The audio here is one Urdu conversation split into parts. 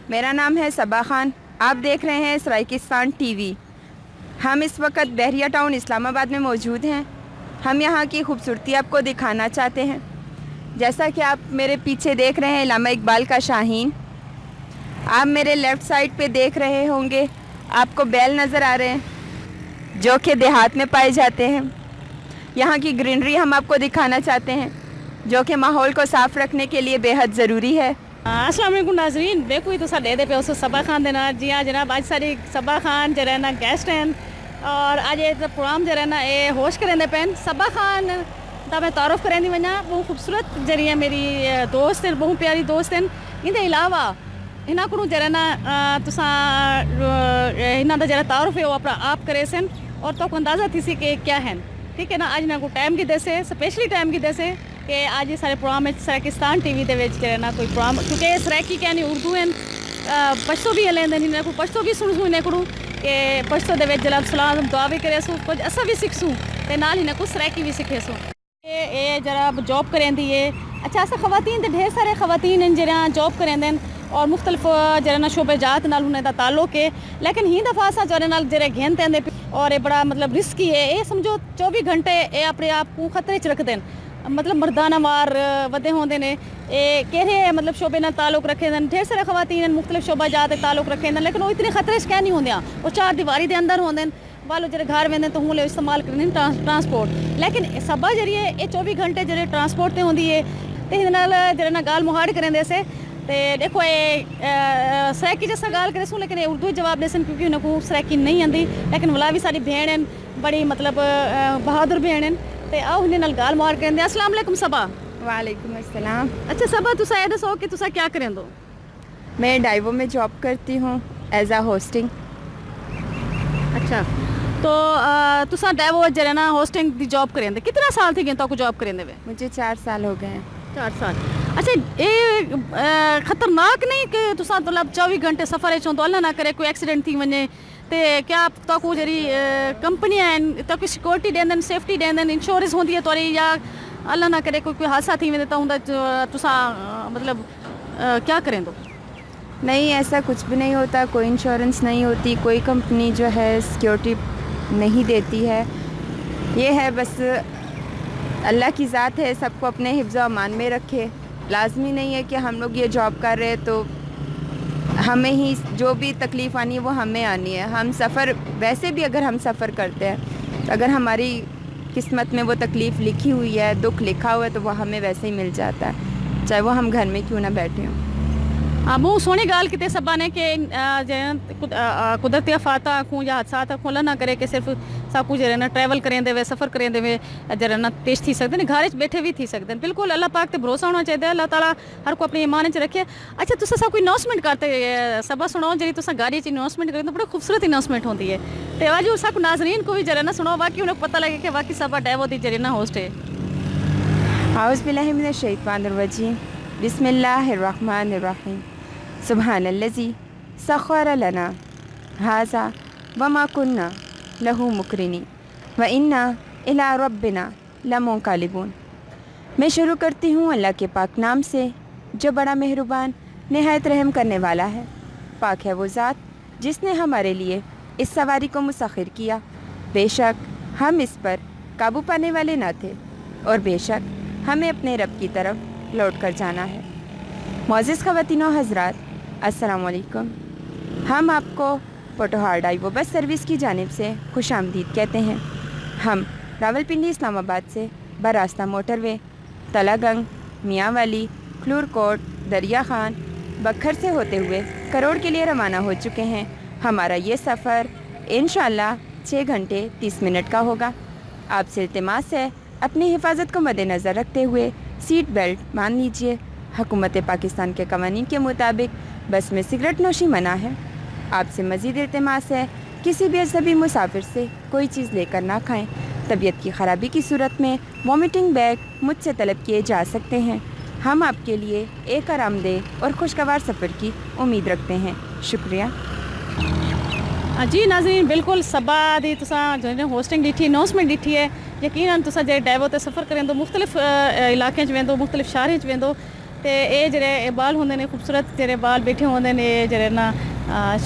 میرا نام ہے صبا خان. آپ دیکھ رہے ہیں سرائیکستان ٹی وی. ہم اس وقت بحریہ ٹاؤن اسلام آباد میں موجود ہیں. ہم یہاں کی خوبصورتی آپ کو دکھانا چاہتے ہیں. جیسا کہ آپ میرے پیچھے دیکھ رہے ہیں علامہ اقبال کا شاہین. آپ میرے لیفٹ سائڈ پہ دیکھ رہے ہوں گے آپ کو بیل نظر آ رہے ہیں جو کہ دیہات میں پائے جاتے ہیں. یہاں کی گرینری ہم آپ کو دکھانا چاہتے ہیں جو کہ ماحول کو صاف رکھنے کے لیے بے حد ضروری ہے. السلام علیکم ناظرین. دیکھو ہی تو دے دے پہ اس صبا خان دینا. جی ہاں جناب, آج ساری صبا خان جو ہے نا گیسٹ ہیں اور آج یہ پروگرام جو ہے نا یہ ہوسٹ کریں دے پین. صبا خان دا میں تعارف کریں دی وجہ بہت خوبصورت جڑی میری دوست ہیں, بہت پیاری دوست ہیں. ان علاوہ انہاں کو جو ہے نا تساں انہاں دا جڑا تعارف ہے وہ اپنا آپ کرے سن اور تو کو اندازہ تھی سی کہ کیا ہیں. ٹھیک ہے نا, آج نہ کو ٹائم کی دے سے اسپیشلی ٹائم کی دے سے کہ آج یہ سارے پروگرام سرائیکستان ٹی وی دے وچ جو ہے نا کوئی پروگرام, کیونکہ سرائیکی کہنی اردو ہیں پشتو بھی ہلیں دیں انہیں کو پشتو بھی سن سوں انہیں کو کہ پشتو دے وچ جلال سلام دعا بھی کرے سوں کچھ اسا بھی سکھ سوں تے نال انہیں کو سرائیکی بھی سکھے سوں. یہ جرا جاب کریں دی ہے. اچھا ایسا خواتین دے ڈھیر سارے خواتین ہیں جہاں جاب کریں دیں اور مختلف جرا شعبے جات نال انہیں دا تعلق ہے, لیکن ہی دفعہ سا جرے نال جرے گھنتے ہیں اور یہ بڑا مطلب رسکی ہے. یہ سمجھو 24 گھنٹے یہ اپنے آپ کو خطرے چ رکھ دیں, مطلب مردانہ وار ودے ہوندے نے. کہڑے مطلب شعبے نال تعلق رکھے دیں. ڈھیر سارے خواتین مختلف شعبہ جات تعلق رکھے دیں, لیکن وہ اتنے خطرے سے کیا نہیں ہوندیاں. وہ چار دیواری دے اندر ہوندے والو جڑے گھر ویندے تو ہوں لے استعمال کرنے ٹرانسپورٹ. لیکن صبا جڑی ہے یہ 24 گھنٹے جڑے ٹرانسپورٹ تے ہوندی ہے تے ہن نال جڑے نا گال مہاڑ کریں دے سے. تے دیکھو یہ سرائیکی جیسا گال کرے سوں, لیکن یہ اردو جواب دے سن کیونکہ انہوں کو سرائیکی نہیں آندی. لیکن ولا بھی ساری بہن ہیں, بڑی مطلب بہادر بہن ہیں. تے آؤ انہیں نال گال مہاڑ کریں دے. السلام علیکم صبا. وعلیکم السلام. اچھا صبا تسا یہ دسو کہ تسا کیا کریں دو؟ میں ڈائیو میں جاب کرتی ہوں ایز اے ہوسٹنگ. اچھا تو تسا ڈائیو جڑا نا ہوسٹنگ دی جاب کریں دے کتنا سال تھی گئے تو کو جاب کریں دے؟ مجھے 4 سال ہو گئے ہیں. 4 سال. اچھا یہ خطرناک نہیں کہ تسا مطلب 24 گھنٹے سفر ہے چون تو اللہ نہ کرے کوئی ایکسیڈنٹ تھی ونے تے کیا تو کو جڑی کمپنی ہیں تو کوئی سیکورٹی دین سیفٹی دین انشورنس ہوندی ہے توری یا اللہ نہ کرے کوئی حادثہ تھی ونے تو ہوندا تسا مطلب کیا کریں دو؟ نہیں, ایسا کچھ بھی نہیں ہوتا. کوئی انشورنس نہیں ہوتی, کوئی کمپنی جو ہے سیکیورٹی نہیں دیتی ہے. یہ ہے بس اللہ کی ذات ہے, سب کو اپنے حفظ و امان میں رکھے. لازمی نہیں ہے کہ ہم لوگ یہ جاب کر رہے تو ہمیں ہی جو بھی تکلیف آنی ہے وہ ہمیں آنی ہے. ہم سفر ویسے بھی اگر ہم سفر کرتے ہیں تو اگر ہماری قسمت میں وہ تکلیف لکھی ہوئی ہے, دکھ لکھا ہوا ہے تو وہ ہمیں ویسے ہی مل جاتا ہے, چاہے وہ ہم گھر میں کیوں نہ بیٹھے ہوں. بہت سونی گال کتے سبا نے کہ قدرتی آفات کو یا حادثات کو اللہ نہ کرے کہ صرف سب کچھ نا ٹریول کریں دے وے سفر کریں دے وے جرا نا پیش تھی سکتے ہیں, گھر بیٹھے بھی تھی سکتے ہیں. بالکل اللہ پاک تے بھروسہ ہونا چاہیے, اللہ تعالیٰ ہر کو اپنی ایمان چ رکھے. اچھا تسا سب کوئی اناؤنسمنٹ کرتے سبا سناؤ جی تسا گاڑی چ اناؤنسمنٹ کرتے بڑا خوبصورت اناؤنسمنٹ ہوتی ہے. تو آج سب ناظرین کو بھی جرا نا سناؤ باقی انہیں پتہ لگے کہ باقی سبا ڈائیو دی جری نا ہوسٹ ہے. اعوذ باللہ من الشیطان الرجیم. بسم اللہ الرحمن الرحیم. سبحان الذی سخر لنا ھذا وما کنا لہ مقرنین وانا الی ربنا لمنقلبون. میں شروع کرتی ہوں اللہ کے پاک نام سے جو بڑا مہربان نہایت رحم کرنے والا ہے. پاک ہے وہ ذات جس نے ہمارے لیے اس سواری کو مسخر کیا. بے شک ہم اس پر قابو پانے والے نہ تھے اور بے شک ہمیں اپنے رب کی طرف لوٹ کر جانا ہے. معزز خواتین و حضرات, السلام علیکم. ہم آپ کو پوٹوہار ڈائیو بس سروس کی جانب سے خوش آمدید کہتے ہیں. ہم راولپنڈی اسلام آباد سے براستہ موٹر وے تلا گنگ, میاں والی, کھلور کوٹ, دریا خان, بکھر سے ہوتے ہوئے کروڑ کے لیے روانہ ہو چکے ہیں. ہمارا یہ سفر انشاءاللہ 6 گھنٹے 30 منٹ کا ہوگا. آپ سے التماس ہے اپنی حفاظت کو مد نظر رکھتے ہوئے سیٹ بیلٹ باندھ لیجیے. حکومت پاکستان کے قوانین کے مطابق بس میں سگریٹ نوشی منع ہے. آپ سے مزید التماس ہے کسی بھی اجنبی مسافر سے کوئی چیز لے کر نہ کھائیں. طبیعت کی خرابی کی صورت میں وامٹنگ بیگ مجھ سے طلب کیے جا سکتے ہیں. ہم آپ کے لیے ایک آرام دہ اور خوشگوار سفر کی امید رکھتے ہیں. شکریہ. جی ناظرین, بالکل صبا دی تسا جو ہوسٹنگ ڈیٹھی اناؤنسمنٹ ڈیٹھی ہے. یقیناً تسا جے ڈائیو تے سفر کریں تو مختلف علاقے چ ویندو, مختلف شہریں چ ویندو ਤੇ ਇਹ ਜਿਹੜੇ ਬਾਲ ਹੁੰਦੇ ਨੇ ਖੂਬਸੂਰਤ ਜਿਹੜੇ ਬਾਲ ਬੈਠੇ ਹੁੰਦੇ ਨੇ ਜਿਹੜੇ ਨਾ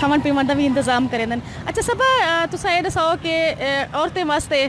ਖਾਣ ਪੀਣ ਦਾ ਵੀ ਇੰਤਜ਼ਾਮ ਕਰੇ ਦੇਣ ਅੱਛਾ ਸਭਾ ਤੁਸੀਂ ਇਹ ਦੱਸੋ ਕਿ ਔਰਤਾਂ ਵਾਸਤੇ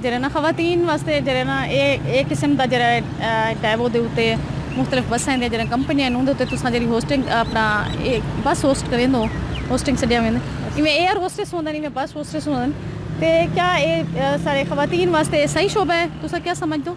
ਜਿਹੜਾ ਨਾ ਖਵਾਤੀਨ ਵਾਸਤੇ ਜਿਹੜਾ ਨਾ ਇਹ ਕਿਸਮ ਦਾ ਜਿਹੜਾ ਟੈਬੋ ਦੇ ਉੱਤੇ ਮੁxtਲਫ ਬੱਸਾਂ ਦੇ ਜਿਹੜੇ ਕੰਪਨੀਆਂ ਨੂੰ ਦੇ ਉੱਤੇ ਤੁਸੀਂ ਜਿਹੜੀ ਹੋਸਟਿੰਗ ਆਪਣਾ ਇਹ ਬੱਸ ਹੋਸਟ ਕਰੇ ਦੋ ਹੋਸਟਿੰਗ ਛੱਡਿਆ ਵੇ ਇਵੇਂ 에ਅਰ ਹੋਸਟਸ ਹੁੰਦਾ ਨਹੀਂ ਮੈਂ ਬੱਸ ਹੋਸਟਸ ਹੁੰਦਾ ਤੇ ਕਿਆ ਇਹ ਸਾਰੇ ਖਵਾਤੀਨ ਵਾਸਤੇ ਸਹੀ ਸ਼ੋਬਾ ਹੈ ਤੁਸੀਂ ਕੀ ਸਮਝਦੇ ਹੋ